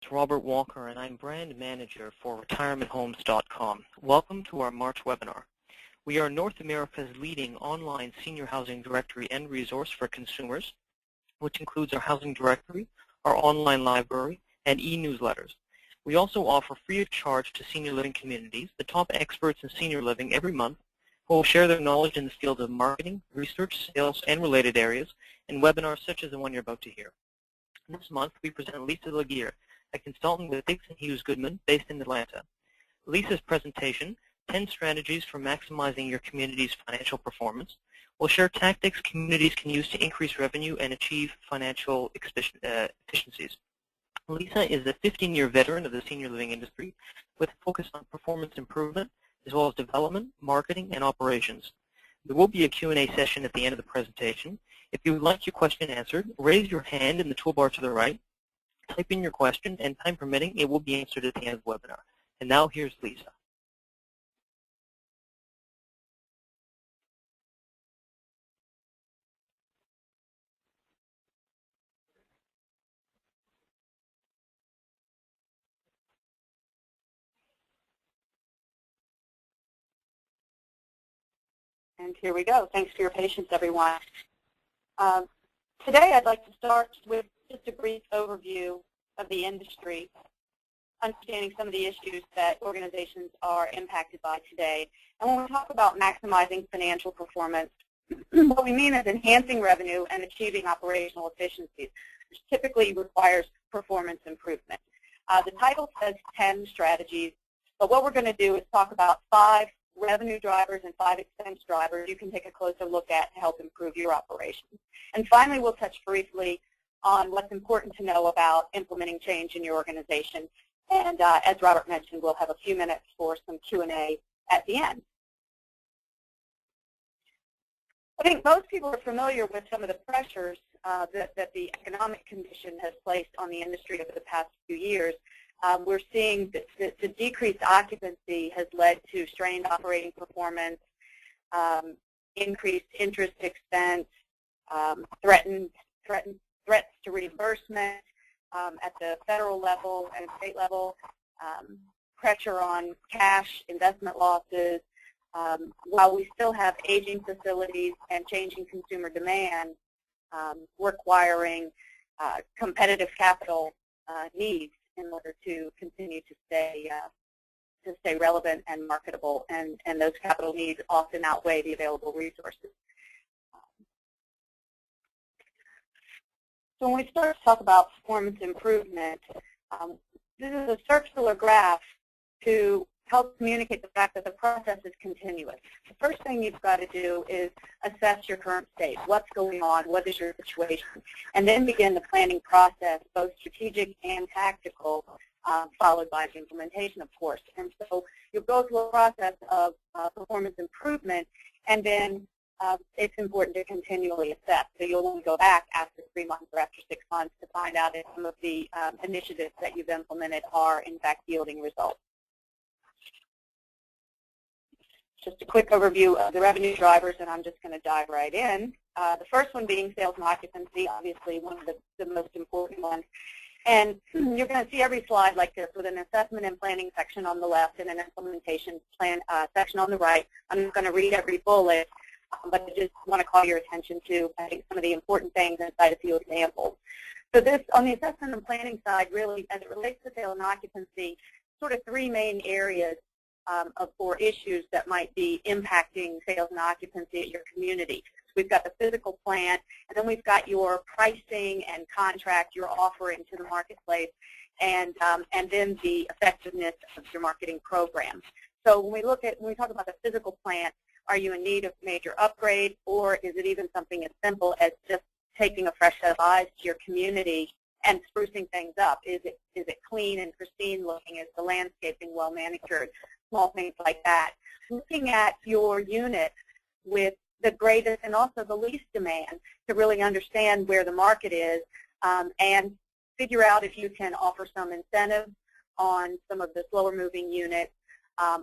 It's Robert Walker, and I'm Brand Manager for RetirementHomes.com. Welcome to our March webinar. We are North America's leading online senior housing directory and resource for consumers, which includes our housing directory, our online library, and e-newsletters. We also offer free of charge to senior living communities the top experts in senior living every month who will share their knowledge in the fields of marketing, research, sales, and related areas in webinars such as the one you're about to hear. This month, we present Lisa Legeer, a consultant with Dixon, Hughes, Goodman, based in Atlanta. Lisa's presentation, 10 Strategies for Maximizing Your Community's Financial Performance, will share tactics communities can use to increase revenue and achieve financial efficiencies. Lisa is a 15-year veteran of the senior living industry with a focus on performance improvement, as well as development, marketing, and operations. There will be a Q&A session at the end of the presentation. If you would like your question answered, raise your hand in the toolbar to the right, type in your question, and time permitting, it will be answered at the end of the webinar. And now here's Lisa. And here we go. Thanks for your patience, everyone. Today I'd like to start with just a brief overview of the industry, understanding some of the issues that organizations are impacted by today. And when we talk about maximizing financial performance, what we mean is enhancing revenue and achieving operational efficiencies, which typically requires performance improvement. The title says 10 strategies, but what we're going to do is talk about 5 revenue drivers and 5 expense drivers you can take a closer look at to help improve your operations. And finally, we'll touch briefly on what's important to know about implementing change in your organization. And as Robert mentioned, we'll have a few minutes for some Q&A at the end. I think most people are familiar with some of the pressures that the economic condition has placed on the industry over the past few years. We're seeing that the decreased occupancy has led to strained operating performance, increased interest expense, threats to reimbursement at the federal level and state level, pressure on cash, investment losses. While we still have aging facilities and changing consumer demand requiring competitive capital needs in order to continue to stay relevant and marketable, and those capital needs often outweigh the available resources. So when we start to talk about performance improvement, this is a circular graph to help communicate the fact that the process is continuous. The first thing you've got to do is assess your current state. What's going on? What is your situation? And then begin the planning process, both strategic and tactical, followed by the implementation, of course. And so you'll go through a process of performance improvement, and then it's important to continually assess. So you'll only go back after 3 months or after 6 months to find out if some of the initiatives that you've implemented are, in fact, yielding results. Just a quick overview of the revenue drivers, and I'm just going to dive right in. The first one being sales and occupancy, obviously one of the most important ones. And you're going to see every slide like this with an assessment and planning section on the left and an implementation plan section on the right. I'm not going to read every bullet, but I just want to call your attention to, I think, some of the important things inside a few examples. So this, on the assessment and planning side, really, as it relates to sales and occupancy, sort of 3 main areas or issues that might be impacting sales and occupancy at your community. So we've got the physical plan, and then we've got your pricing and contract you're offering to the marketplace, and then the effectiveness of your marketing programs. So when we talk about the physical plan, are you in need of major upgrade, or is it even something as simple as just taking a fresh set of eyes to your community and sprucing things up? Is it clean and pristine looking? Is the landscaping well manicured? Small things like that. Looking at your unit with the greatest and also the least demand to really understand where the market is and figure out if you can offer some incentive on some of the slower moving units,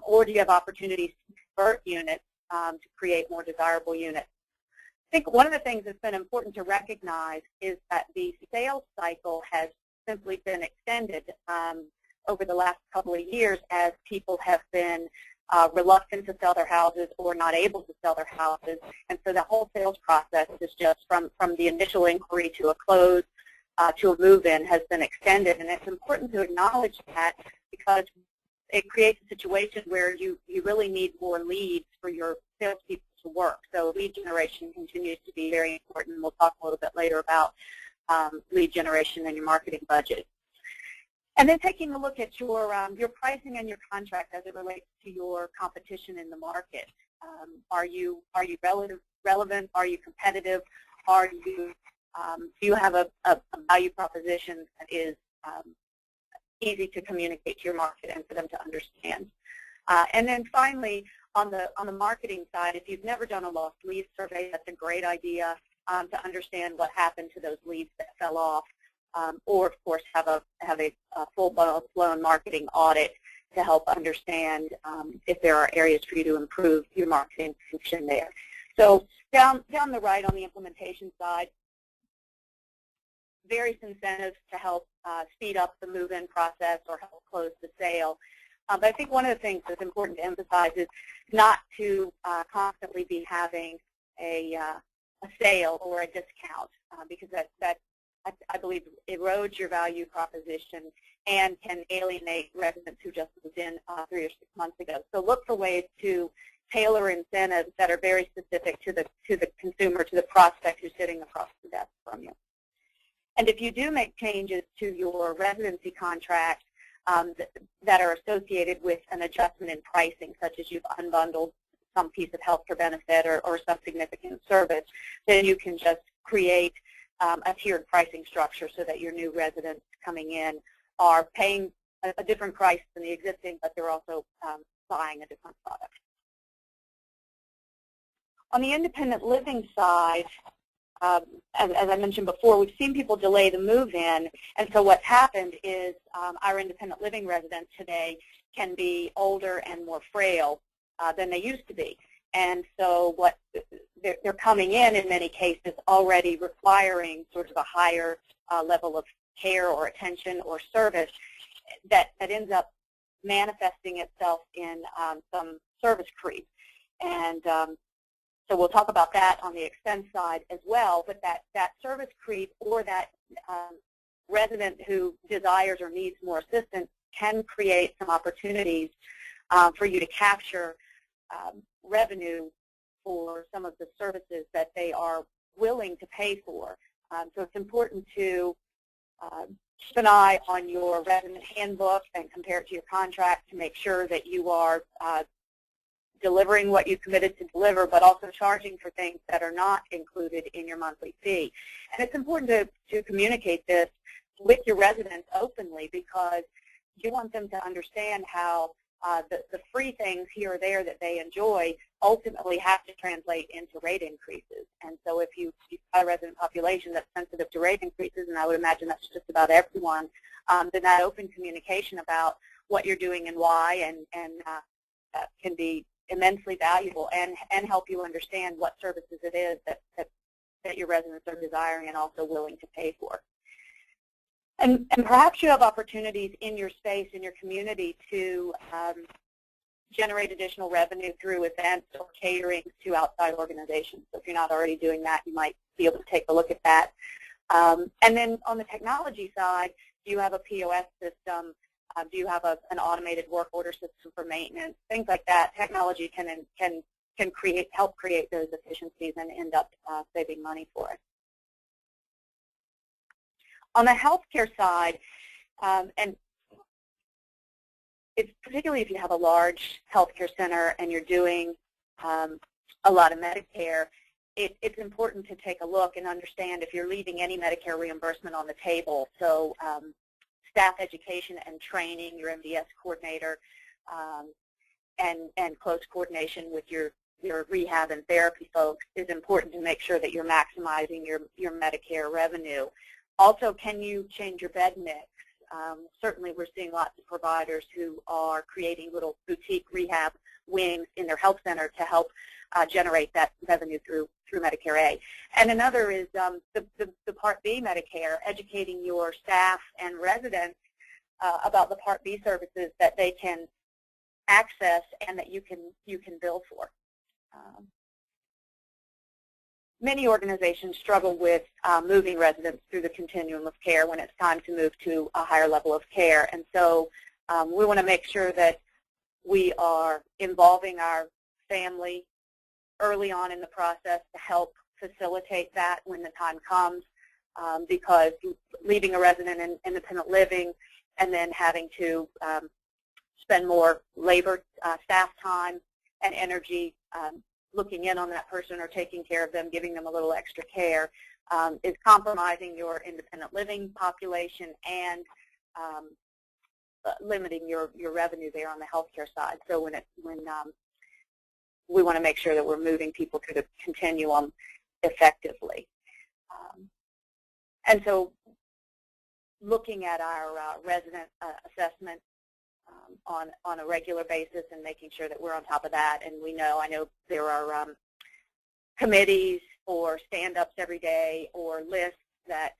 or do you have opportunities to convert units to create more desirable units. I think one of the things that's been important to recognize is that the sales cycle has simply been extended over the last couple of years as people have been reluctant to sell their houses or not able to sell their houses. And so the whole sales process is just from the initial inquiry to a close to a move-in has been extended. And it's important to acknowledge that because it creates a situation where you really need more leads for your salespeople to work. So lead generation continues to be very important. We'll talk a little bit later about lead generation and your marketing budget. And then taking a look at your pricing and your contract as it relates to your competition in the market. Are you relevant? Are you competitive? Do you have a value proposition that is easy to communicate to your market and for them to understand? And then finally, on the marketing side, if you've never done a lost lead survey, that's a great idea to understand what happened to those leads that fell off. Or, of course, have a full-blown marketing audit to help understand if there are areas for you to improve your marketing function there. So down the right on the implementation side, various incentives to help speed up the move-in process or help close the sale. But I think one of the things that's important to emphasize is not to constantly be having a sale or a discount because that I believe erodes your value proposition and can alienate residents who just moved in 3 or 6 months ago. So look for ways to tailor incentives that are very specific to the consumer, to the prospect who's sitting across the desk from you. And if you do make changes to your residency contract that are associated with an adjustment in pricing, such as you've unbundled some piece of health care benefit or some significant service, then you can just create a tiered pricing structure so that your new residents coming in are paying a different price than the existing, but they're also buying a different product. On the independent living side, as I mentioned before, we've seen people delay the move-in, and so what's happened is our independent living residents today can be older and more frail than they used to be. And so what they're coming in many cases already requiring sort of a higher level of care or attention or service that ends up manifesting itself in some service creep. And so we'll talk about that on the expense side as well, but that service creep or that resident who desires or needs more assistance can create some opportunities for you to capture revenue for some of the services that they are willing to pay for. So it's important to keep an eye on your resident handbook and compare it to your contract to make sure that you are delivering what you committed to deliver, but also charging for things that are not included in your monthly fee. And it's important to communicate this with your residents openly because you want them to understand how the free things here or there that they enjoy ultimately have to translate into rate increases. And so if you've got a resident population that's sensitive to rate increases, and I would imagine that's just about everyone, then that open communication about what you're doing and why and can be immensely valuable and help you understand what services it is that your residents are desiring and also willing to pay for. And perhaps you have opportunities in your space, in your community, to generate additional revenue through events or catering to outside organizations. So if you're not already doing that, you might be able to take a look at that. And then on the technology side, do you have a POS system? Do you have an automated work order system for maintenance? Things like that. Technology can help create those efficiencies and end up saving money for us. On the healthcare side, and it's particularly if you have a large healthcare center and you're doing a lot of Medicare, it's important to take a look and understand if you're leaving any Medicare reimbursement on the table. So staff education and training, your MDS coordinator, and close coordination with your rehab and therapy folks is important to make sure that you're maximizing your Medicare revenue. Also, can you change your bed mix? Certainly we're seeing lots of providers who are creating little boutique rehab wings in their health center to help generate that revenue through Medicare A. And another is the Part B Medicare, educating your staff and residents about the Part B services that they can access and that you can bill for. Many organizations struggle with moving residents through the continuum of care when it's time to move to a higher level of care. And so we want to make sure that we are involving our family early on in the process to help facilitate that when the time comes, because leaving a resident in independent living and then having to spend more labor, staff time, and energy looking in on that person or taking care of them, giving them a little extra care, is compromising your independent living population and limiting your revenue there on the healthcare side. So when we want to make sure that we're moving people through the continuum effectively. And so looking at our resident assessment on a regular basis and making sure that we're on top of that. And I know there are committees or stand-ups every day or lists that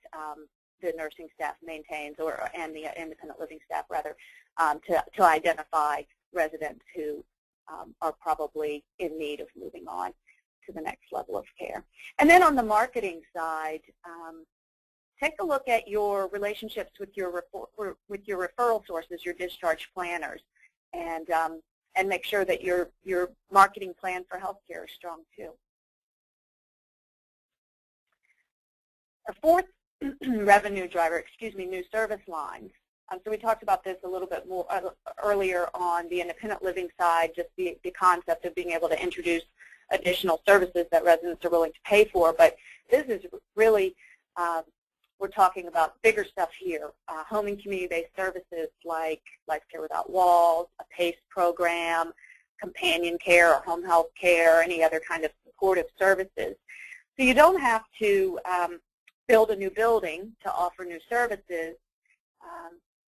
the nursing staff maintains, and the independent living staff rather, to identify residents who are probably in need of moving on to the next level of care. And then on the marketing side, take a look at your relationships with your referral sources, your discharge planners, and make sure that your marketing plan for healthcare is strong too. A fourth revenue driver, new service lines. So we talked about this a little bit more earlier on the independent living side, just the concept of being able to introduce additional services that residents are willing to pay for. But this is really, we're talking about bigger stuff here, home and community-based services like Life Care Without Walls, a PACE program, companion care or home health care, any other kind of supportive services. So you don't have to build a new building to offer new services,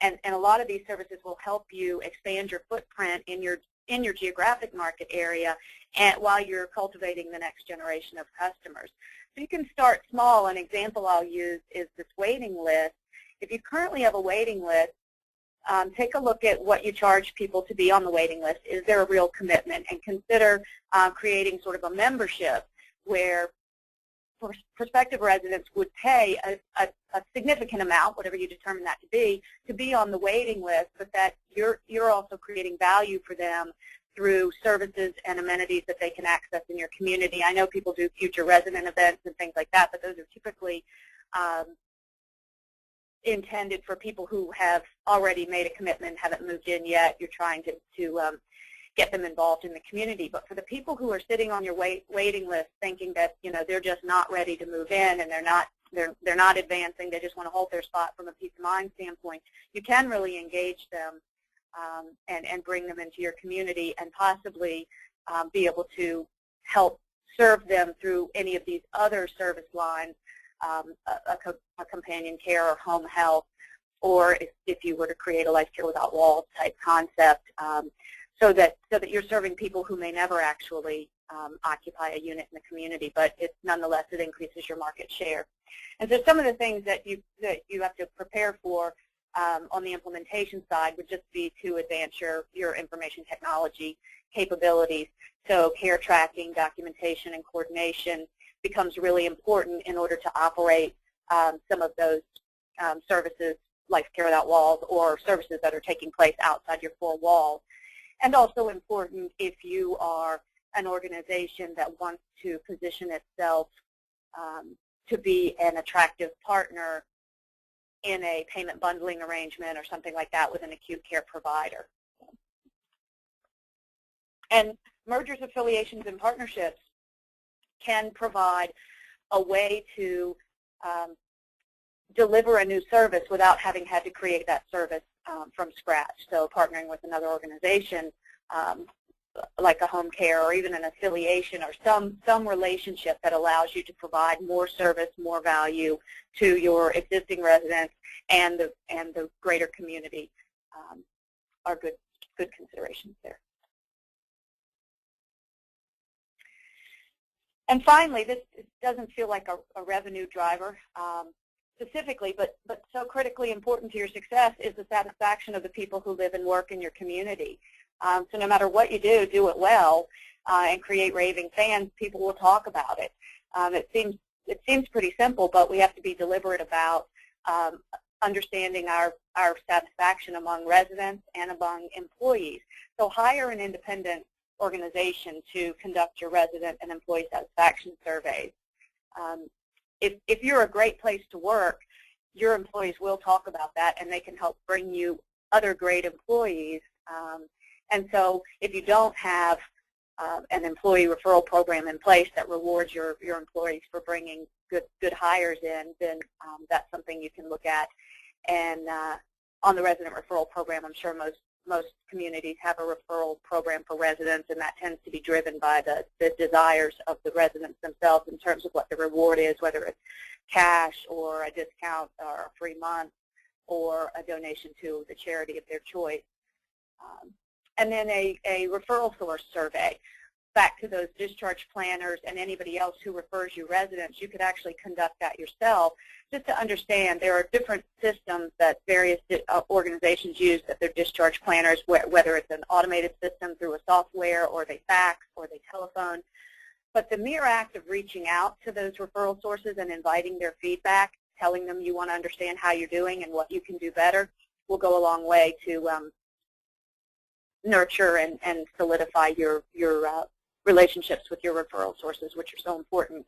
and a lot of these services will help you expand your footprint in your geographic market area, and while you're cultivating the next generation of customers. So you can start small. An example I'll use is this waiting list. If you currently have a waiting list, take a look at what you charge people to be on the waiting list. Is there a real commitment? And consider creating sort of a membership where prospective residents would pay a significant amount, whatever you determine that to be on the waiting list, but that you're also creating value for them through services and amenities that they can access in your community. I know people do future resident events and things like that, but those are typically intended for people who have already made a commitment, haven't moved in yet. You're trying to get them involved in the community. But for the people who are sitting on your waiting list thinking that they're just not ready to move in and they're not advancing, they just want to hold their spot from a peace of mind standpoint, you can really engage them and bring them into your community and possibly be able to help serve them through any of these other service lines, a companion care or home health, or if you were to create a Life Care Without Walls type concept, so that you're serving people who may never actually occupy a unit in the community, but nonetheless it increases your market share. And so some of the things that you have to prepare for on the implementation side would just be to advance your information technology capabilities. So care tracking, documentation, and coordination becomes really important in order to operate some of those services, Life Care Without Walls, or services that are taking place outside your four walls. And also important if you are an organization that wants to position itself to be an attractive partner in a payment bundling arrangement or something like that with an acute care provider. And mergers, affiliations, and partnerships can provide a way to deliver a new service without having had to create that service from scratch. So partnering with another organization like a home care or even an affiliation or some relationship that allows you to provide more service, more value to your existing residents and the greater community are good considerations there. And finally, this doesn't feel like a revenue driver specifically, but so critically important to your success is the satisfaction of the people who live and work in your community. So no matter what you do it well and create raving fans. People will talk about it. It seems pretty simple, but we have to be deliberate about understanding our satisfaction among residents and among employees. So hire an independent organization to conduct your resident and employee satisfaction surveys. If you're a great place to work, your employees will talk about that, and they can help bring you other great employees. And so if you don't have an employee referral program in place that rewards your employees for bringing good hires in, then that's something you can look at. And on the resident referral program, I'm sure most communities have a referral program for residents, and that tends to be driven by the desires of the residents themselves in terms of what the reward is, whether it's cash or a discount or a free month or a donation to the charity of their choice. And then a referral source survey. Back to those discharge planners and anybody else who refers you residents, you could actually conduct that yourself just to understand there are different systems that various organizations use that their discharge planners, whether it's an automated system through a software or they fax or they telephone. But the mere act of reaching out to those referral sources and inviting their feedback, telling them you want to understand how you're doing and what you can do better, will go a long way to nurture and solidify your relationships with your referral sources, which are so important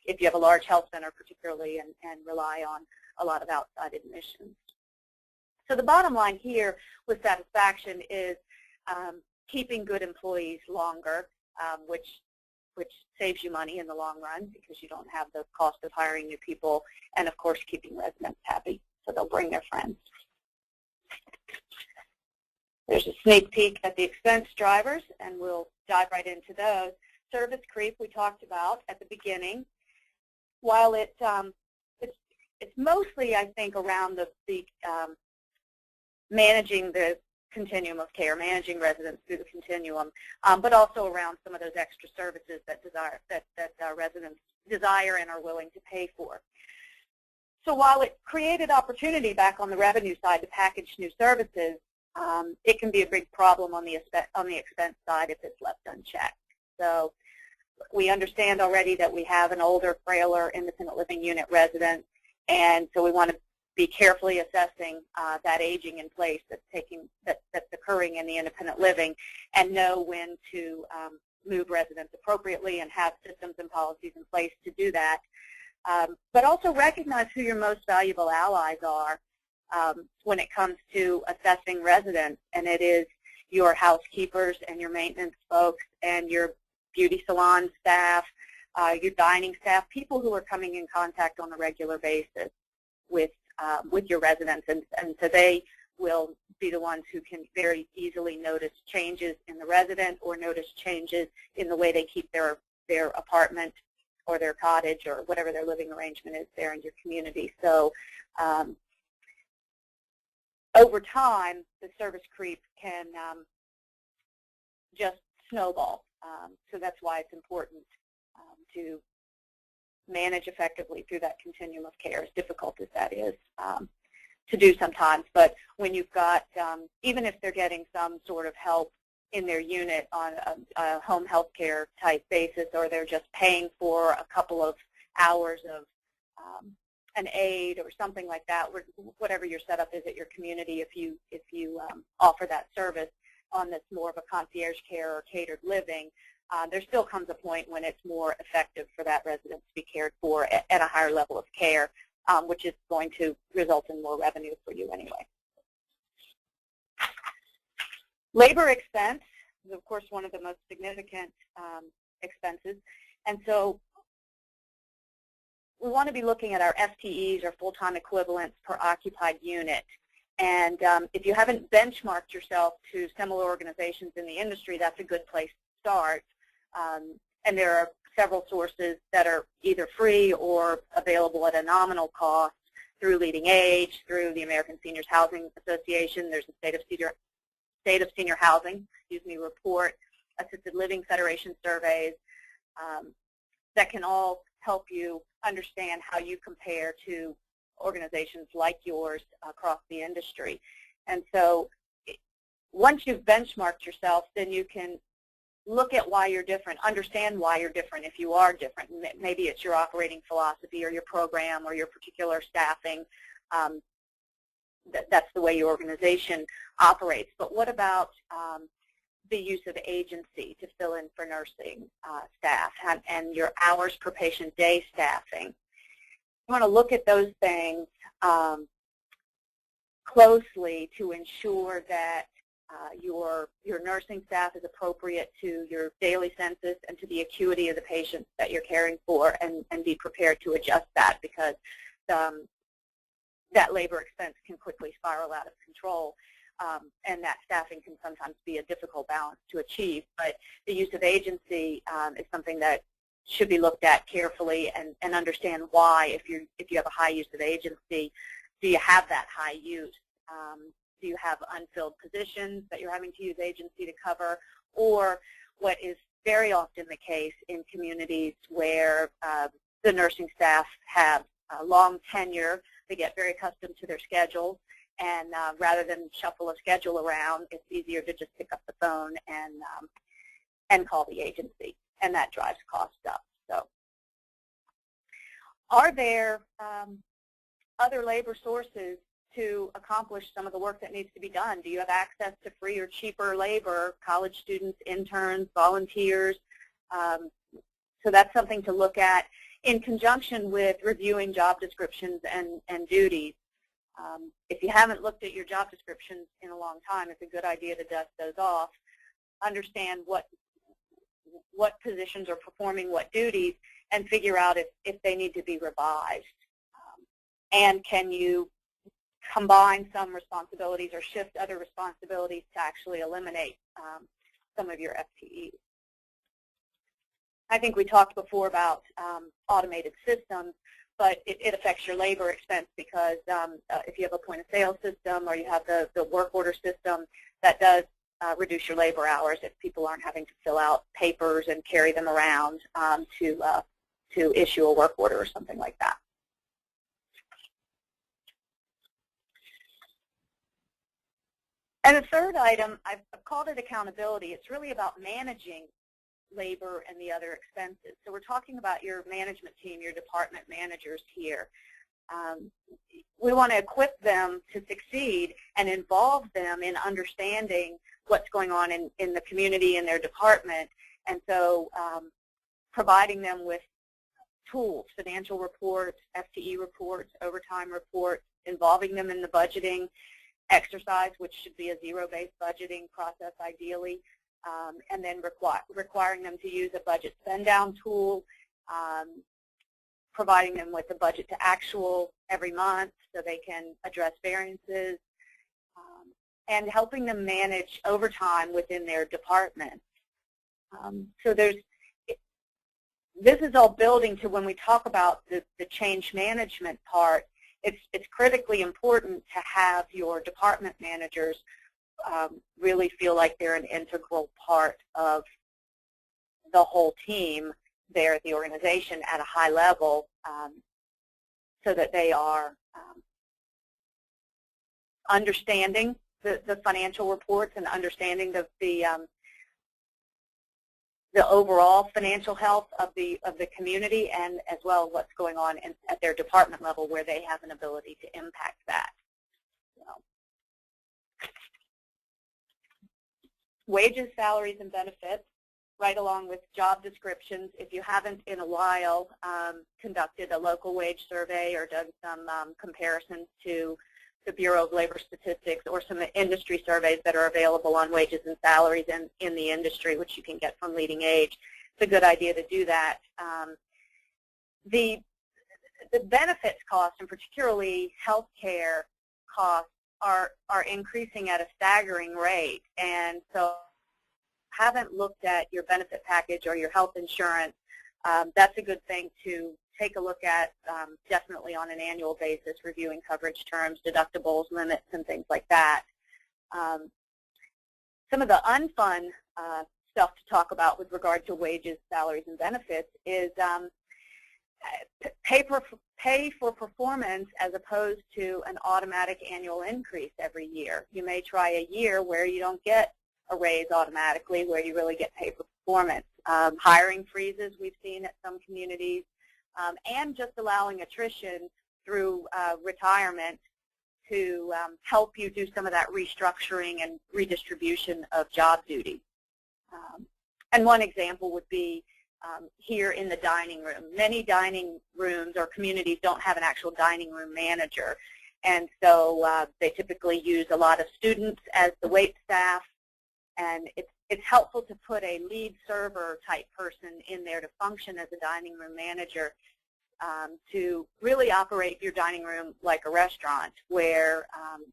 if you have a large health center particularly and rely on a lot of outside admissions. So the bottom line here with satisfaction is keeping good employees longer, which saves you money in the long run because you don't have the cost of hiring new people, and of course keeping residents happy so they'll bring their friends. There's a sneak peek at the expense drivers, and we'll dive right into those. Service creep we talked about at the beginning. While it's mostly, I think, around the managing the continuum of care, managing residents through the continuum, but also around some of those extra services that residents desire and are willing to pay for. So while it created opportunity back on the revenue side to package new services, it can be a big problem on the expense side if it's left unchecked. So we understand already that we have an older, frailer, independent living unit resident, and so we want to be carefully assessing that aging in place that's occurring in the independent living, and know when to move residents appropriately and have systems and policies in place to do that. But also recognize who your most valuable allies are when it comes to assessing residents, and it is your housekeepers and your maintenance folks and your beauty salon staff, your dining staff, people who are coming in contact on a regular basis with your residents, and so they will be the ones who can very easily notice changes in the resident or notice changes in the way they keep their apartment or their cottage or whatever their living arrangement is there in your community. So over time, the service creep can just snowball. So that's why it's important to manage effectively through that continuum of care, as difficult as that is to do sometimes. But when you've got, even if they're getting some sort of help in their unit on a home health care type basis, or they're just paying for a couple of hours of an aid or something like that, whatever your setup is at your community, if you offer that service on this more of a concierge care or catered living, there still comes a point when it's more effective for that resident to be cared for at a higher level of care, which is going to result in more revenue for you anyway. Labor expense is, of course, one of the most significant expenses, and so we want to be looking at our FTEs, or full-time equivalents per occupied unit, And if you haven't benchmarked yourself to similar organizations in the industry, that's a good place to start. And there are several sources that are either free or available at a nominal cost through Leading Age, through the American Seniors Housing Association. There's a State of Senior Housing, report, Assisted Living Federation surveys that can all help you understand how you compare to organizations like yours across the industry. And so once you've benchmarked yourself, then you can look at why you're different, understand why you're different if you are different. Maybe it's your operating philosophy or your program or your particular staffing. That's the way your organization operates. But what about the use of agency to fill in for nursing staff and your hours per patient day staffing? You want to look at those things closely to ensure that your nursing staff is appropriate to your daily census and to the acuity of the patients that you're caring for, and be prepared to adjust that, because that labor expense can quickly spiral out of control, and that staffing can sometimes be a difficult balance to achieve. But the use of agency is something that should be looked at carefully, and understand why. If you have a high use of agency, do you have that high use? Do you have unfilled positions that you're having to use agency to cover? Or what is very often the case in communities where the nursing staff have long tenure, they get very accustomed to their schedules, and rather than shuffle a schedule around, it's easier to just pick up the phone and call the agency, and that drives costs up. So, are there other labor sources to accomplish some of the work that needs to be done? Do you have access to free or cheaper labor, college students, interns, volunteers? So that's something to look at in conjunction with reviewing job descriptions and duties. If you haven't looked at your job descriptions in a long time, it's a good idea to dust those off, understand what positions are performing what duties, and figure out if they need to be revised. And can you combine some responsibilities or shift other responsibilities to actually eliminate some of your FTEs. I think we talked before about automated systems, but it affects your labor expense, because if you have a point-of-sale system or you have the work order system, that does reduce your labor hours if people aren't having to fill out papers and carry them around to issue a work order or something like that. And the third item, I've called it accountability. It's really about managing labor and the other expenses. So we're talking about your management team, your department managers here. We want to equip them to succeed and involve them in understanding what's going on in the community, in their department. And so providing them with tools, financial reports, FTE reports, overtime reports, involving them in the budgeting exercise, which should be a zero-based budgeting process ideally, and then requiring them to use a budget spend-down tool, providing them with a budget to actual every month so they can address variances, and helping them manage overtime within their department. So this is all building to when we talk about the change management part. It's critically important to have your department managers really feel like they're an integral part of the whole team there at the organization at a high level, so that they are understanding the financial reports and understanding the overall financial health of the community, and as well what's going on at their department level where they have an ability to impact that. So, wages, salaries, and benefits, right along with job descriptions. If you haven't in a while conducted a local wage survey or done some comparisons to the Bureau of Labor Statistics or some industry surveys that are available on wages and salaries in the industry, which you can get from Leading Age, it's a good idea to do that. The benefits costs, and particularly health care costs, are increasing at a staggering rate, and so haven't looked at your benefit package or your health insurance, that's a good thing to take a look at, definitely on an annual basis, reviewing coverage terms, deductibles, limits, and things like that. Some of the unfun stuff to talk about with regard to wages, salaries, and benefits is pay for performance as opposed to an automatic annual increase every year. You may try a year where you don't get a raise automatically, where you really get paid for performance. Hiring freezes we've seen at some communities, and just allowing attrition through retirement to help you do some of that restructuring and redistribution of job duties. And one example would be here in the dining room. Many dining rooms or communities don't have an actual dining room manager, and so they typically use a lot of students as the wait staff, and it's helpful to put a lead server type person in there to function as a dining room manager, to really operate your dining room like a restaurant, where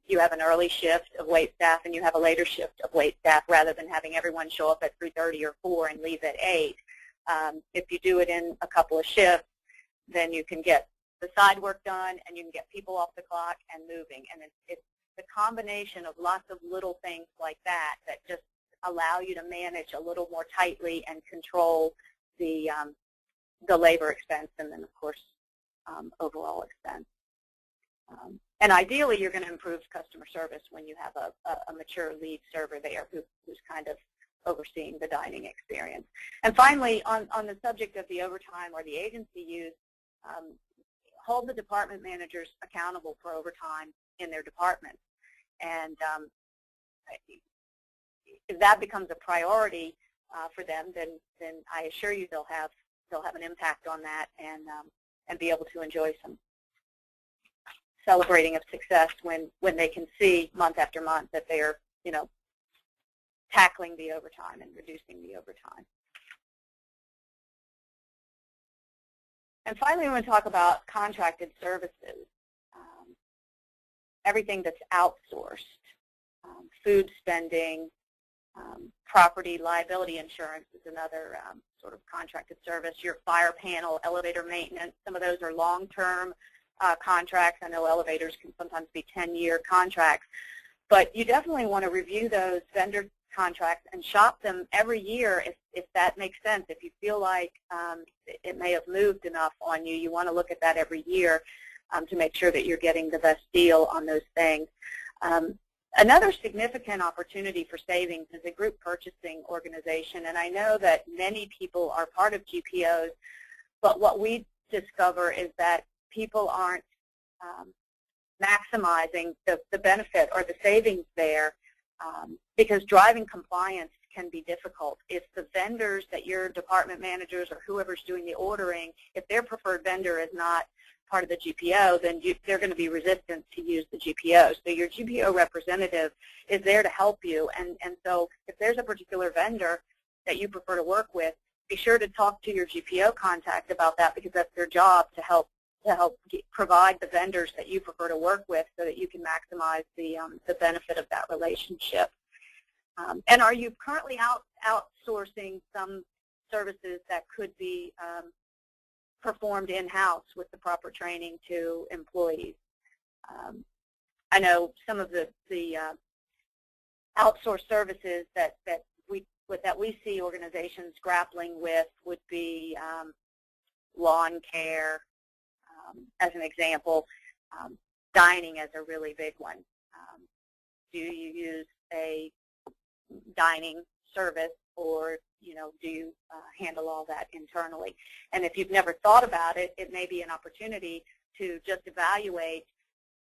you have an early shift of wait staff and you have a later shift of wait staff, rather than having everyone show up at 3:30 or 4 and leave at 8. If you do it in a couple of shifts, then you can get the side work done and you can get people off the clock and moving. And it's the combination of lots of little things like that that just allow you to manage a little more tightly and control the labor expense, and then, of course, overall expense. And ideally, you're going to improve customer service when you have a mature lead server there who's kind of overseeing the dining experience. And finally, on the subject of the overtime or the agency use, hold the department managers accountable for overtime in their departments. And if that becomes a priority for them, then I assure you they'll have an impact on that, and be able to enjoy some celebrating of success when they can see month after month that they are, tackling the overtime and reducing the overtime. And finally, we want to talk about contracted services, everything that's outsourced, food spending, property liability insurance is another sort of contracted service. Your fire panel, elevator maintenance, some of those are long-term contracts. I know elevators can sometimes be 10-year contracts, but you definitely want to review those vendor contracts and shop them every year if that makes sense. If you feel like it may have moved enough on you, you want to look at that every year to make sure that you're getting the best deal on those things. Another significant opportunity for savings is a group purchasing organization, and I know that many people are part of GPOs, but what we discover is that people aren't maximizing the benefit or the savings there, because driving compliance can be difficult. If the vendors that your department managers or whoever's doing the ordering, if their preferred vendor is not part of the GPO, then they're going to be resistant to use the GPO. So your GPO representative is there to help you. And so if there's a particular vendor that you prefer to work with, be sure to talk to your GPO contact about that, because that's their job to help provide the vendors that you prefer to work with so that you can maximize the benefit of that relationship. And are you currently outsourcing some services that could be performed in-house with the proper training to employees? I know some of the outsourced services that we see organizations grappling with would be lawn care, as an example. Dining is a really big one. Do you use a dining service, or do you handle all that internally? And if you've never thought about it, it may be an opportunity to just evaluate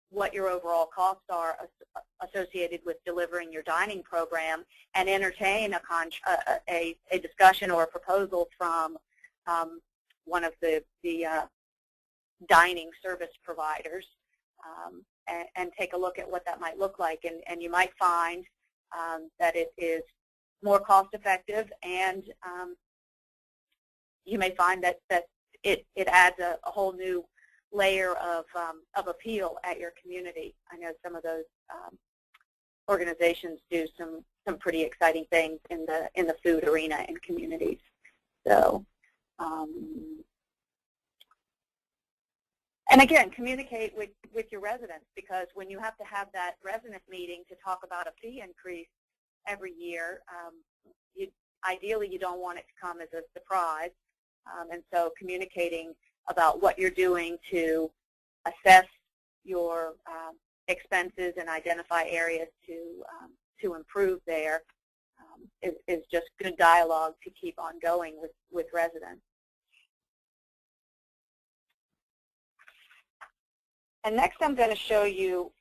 what your overall costs are associated with delivering your dining program, and entertain a discussion or a proposal from one of the dining service providers, and take a look at what that might look like. And you might find that it is more cost effective, and you may find that it adds a whole new layer of appeal at your community. I know some of those organizations do some pretty exciting things in the food arena in communities. So, and again, communicate with your residents, because when you have to have that resident meeting to talk about a fee increase every year, ideally you don't want it to come as a surprise, and so communicating about what you're doing to assess your expenses and identify areas to improve there is just good dialogue to keep on going with residents. And next I'm going to show you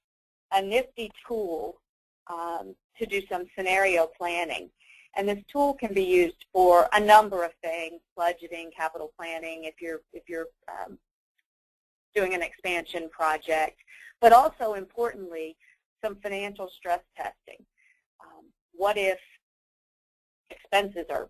a nifty tool to do some scenario planning. And this tool can be used for a number of things: budgeting, capital planning, if you're doing an expansion project, but also importantly, some financial stress testing. What if expenses are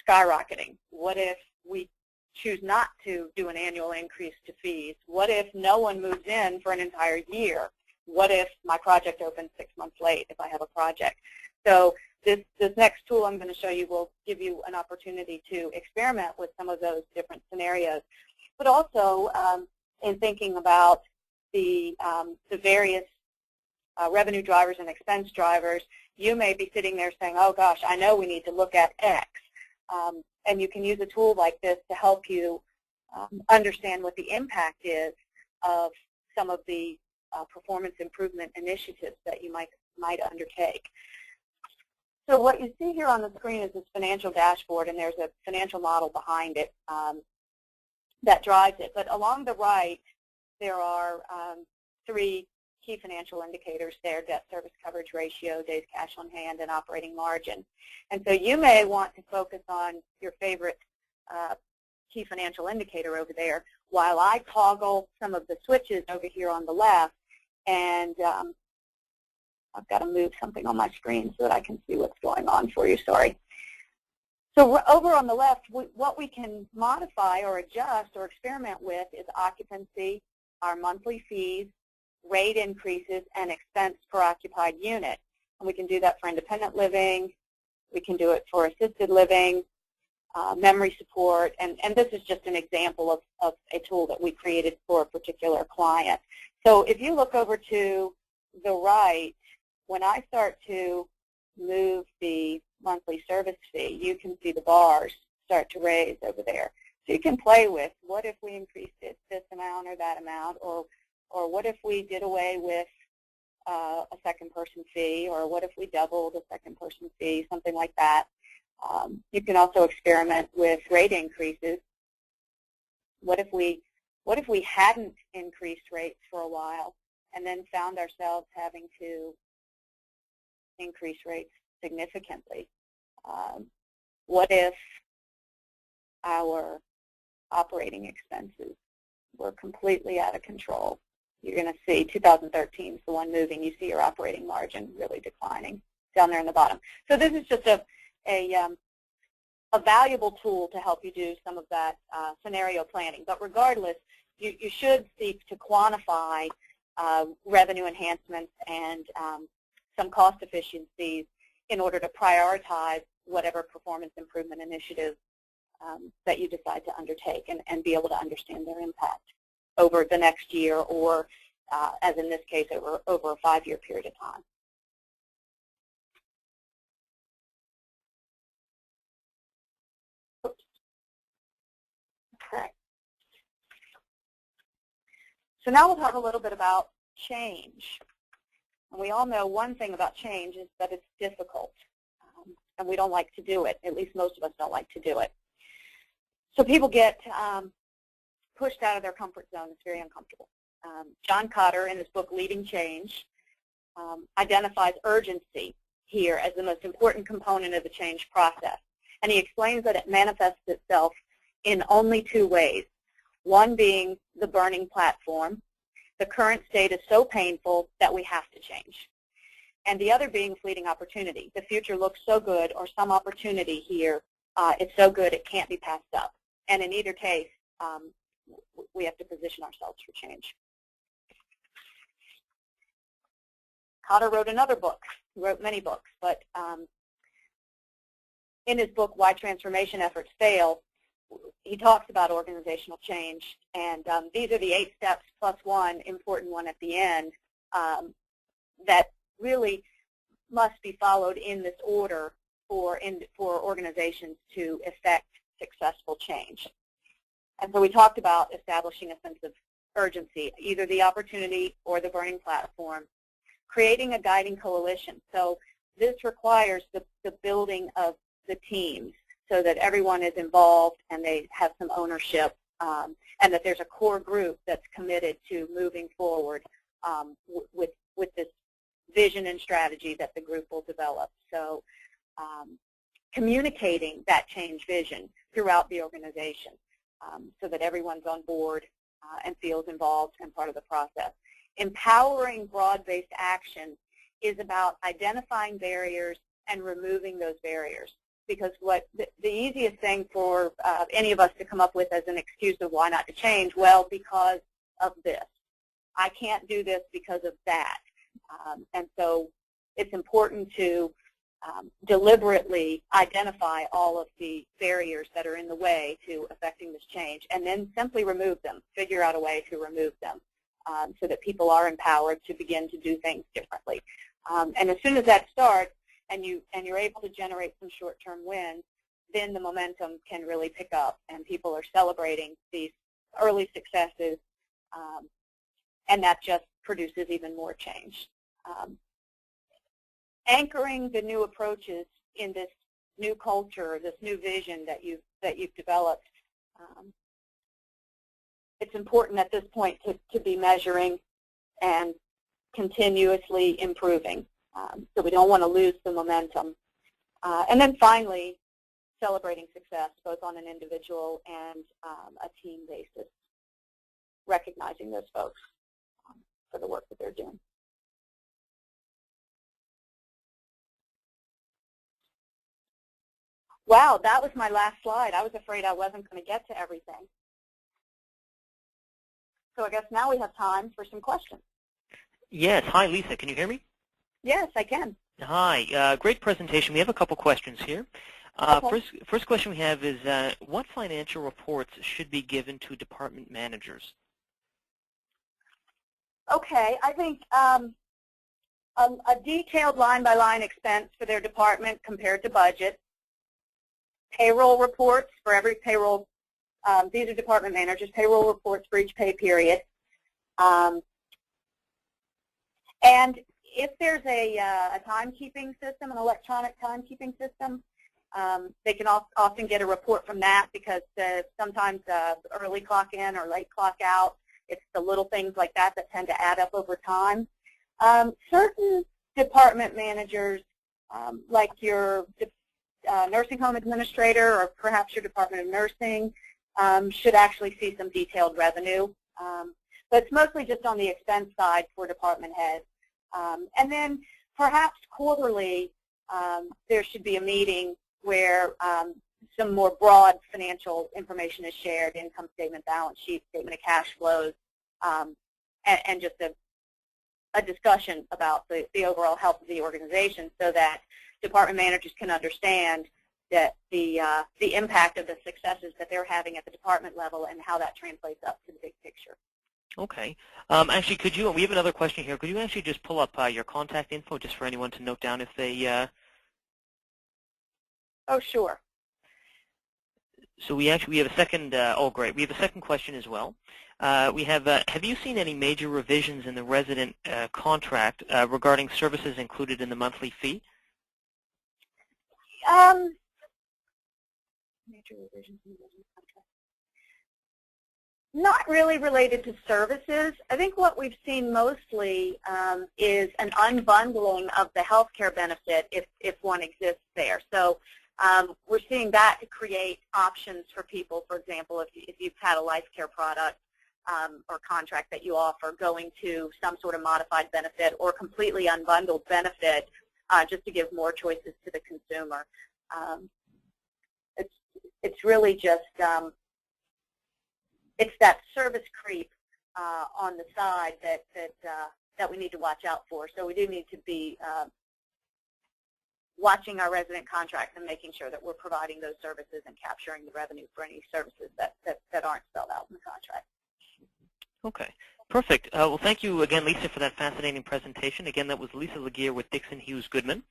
skyrocketing? What if we choose not to do an annual increase to fees? What if no one moves in for an entire year? What if my project opens 6 months late if I have a project? So this next tool I'm going to show you will give you an opportunity to experiment with some of those different scenarios, but also in thinking about the various revenue drivers and expense drivers. You may be sitting there saying, oh gosh, I know we need to look at X. And you can use a tool like this to help you understand what the impact is of some of the performance improvement initiatives that you might undertake. So what you see here on the screen is this financial dashboard, and there's a financial model behind it that drives it. But along the right, there are 3 key financial indicators there: debt service coverage ratio, days cash on hand, and operating margin. And so you may want to focus on your favorite key financial indicator over there, while I toggle some of the switches over here on the left. And I've got to move something on my screen so that I can see what's going on for you. Sorry. So over on the left, what we can modify or adjust or experiment with is occupancy, our monthly fees, rate increases, and expense per occupied unit. And we can do that for independent living. We can do it for assisted living, memory support, and this is just an example of a tool that we created for a particular client. So if you look over to the right, when I start to move the monthly service fee, you can see the bars start to raise over there. So you can play with, what if we increased it this amount or that amount, or what if we did away with a second person fee, or what if we doubled a second person fee, something like that. You can also experiment with rate increases. What if we hadn't increased rates for a while and then found ourselves having to increase rates significantly? What if our operating expenses were completely out of control? You're going to see 2013 is the one moving. You see your operating margin really declining down there in the bottom. So this is just a valuable tool to help you do some of that scenario planning. But regardless, you should seek to quantify revenue enhancements and some cost efficiencies in order to prioritize whatever performance improvement initiative that you decide to undertake, and be able to understand their impact over the next year, or as in this case, over a 5-year period of time. Oops. Okay. So now we'll talk a little bit about change. And we all know one thing about change is that it's difficult, and we don't like to do it. At least most of us don't like to do it. So people get pushed out of their comfort zone. It's very uncomfortable. John Cotter, in his book Leading Change, identifies urgency here as the most important component of the change process. And he explains that it manifests itself in only 2 ways. One being the burning platform. The current state is so painful that we have to change. And the other being fleeting opportunity. The future looks so good, or some opportunity here is so good it can't be passed up. And in either case, we have to position ourselves for change. Cotter wrote another book. He wrote many books, but in his book, Why Transformation Efforts Fail, he talks about organizational change, and these are the 8 steps plus one important one at the end that really must be followed in this order for organizations to effect successful change. And so we talked about establishing a sense of urgency, either the opportunity or the burning platform, creating a guiding coalition. So this requires the building of the teams so that everyone is involved and they have some ownership, and that there's a core group that's committed to moving forward with this vision and strategy that the group will develop. So communicating that change vision throughout the organization so that everyone's on board and feels involved and part of the process. Empowering broad-based action is about identifying barriers and removing those barriers. Because what the easiest thing for any of us to come up with as an excuse of why not to change, well, because of this. I can't do this because of that. And so it's important to deliberately identify all of the barriers that are in the way to effecting this change, and then simply remove them, figure out a way to remove them so that people are empowered to begin to do things differently. And as soon as that starts, and you're able to generate some short-term wins, then the momentum can really pick up, and people are celebrating these early successes, and that just produces even more change. Anchoring the new approaches in this new culture, this new vision that you've developed, it's important at this point to be measuring and continuously improving. So we don't want to lose the momentum. And then finally, celebrating success, both on an individual and a team basis, recognizing those folks for the work that they're doing. Wow, that was my last slide. I was afraid I wasn't going to get to everything. So I guess now we have time for some questions. Yes. Hi, Lisa. Can you hear me? Yes, I can. Hi. Great presentation. We have a couple questions here. Okay. First question we have is, what financial reports should be given to department managers? Okay. I think a detailed line-by-line expense for their department compared to budget, payroll reports for every payroll. These are department managers, payroll reports for each pay period. And if there's a timekeeping system, an electronic timekeeping system, they can often get a report from that, because sometimes early clock in or late clock out, it's the little things like that that tend to add up over time. Certain department managers, like your nursing home administrator or perhaps your Department of Nursing, should actually see some detailed revenue. But it's mostly just on the expense side for department heads. And then perhaps quarterly, there should be a meeting where some more broad financial information is shared, income statement, balance sheet, statement of cash flows, and just a discussion about the overall health of the organization, so that department managers can understand that the impact of the successes that they're having at the department level and how that translates up to the big picture. Okay. Actually, we have another question here. Could you actually just pull up your contact info just for anyone to note down if they... Oh, sure. So we have a second, oh great, we have a second question as well. We have you seen any major revisions in the resident contract regarding services included in the monthly fee? Major revisions in the resident contract. Not really related to services. I think what we've seen mostly is an unbundling of the health care benefit if one exists there. So we're seeing that to create options for people. For example, if you've had a life care product or contract that you offer, going to some sort of modified benefit or completely unbundled benefit, just to give more choices to the consumer. It's really just it's that service creep on the side that we need to watch out for. So we do need to be watching our resident contracts and making sure that we're providing those services and capturing the revenue for any services that aren't spelled out in the contract. Okay, perfect. Well, thank you again, Lisa, for that fascinating presentation. Again, that was Lisa Legeer with Dixon, Hughes, Goodman.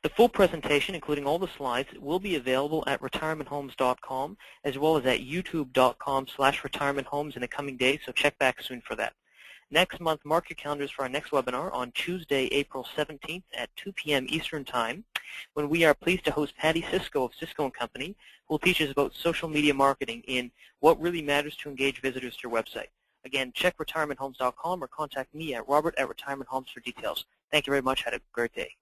The full presentation, including all the slides, will be available at retirementhomes.com as well as at youtube.com/retirementhomes in the coming days, so check back soon for that. Next month, mark your calendars for our next webinar on Tuesday, April 17th at 2 p.m. Eastern Time, when we are pleased to host Patty Cisco of Cisco & Company, who will teach us about social media marketing in what really matters to engage visitors to your website. Again, check retirementhomes.com or contact me at robert@retirementhomes for details. Thank you very much. Have a great day.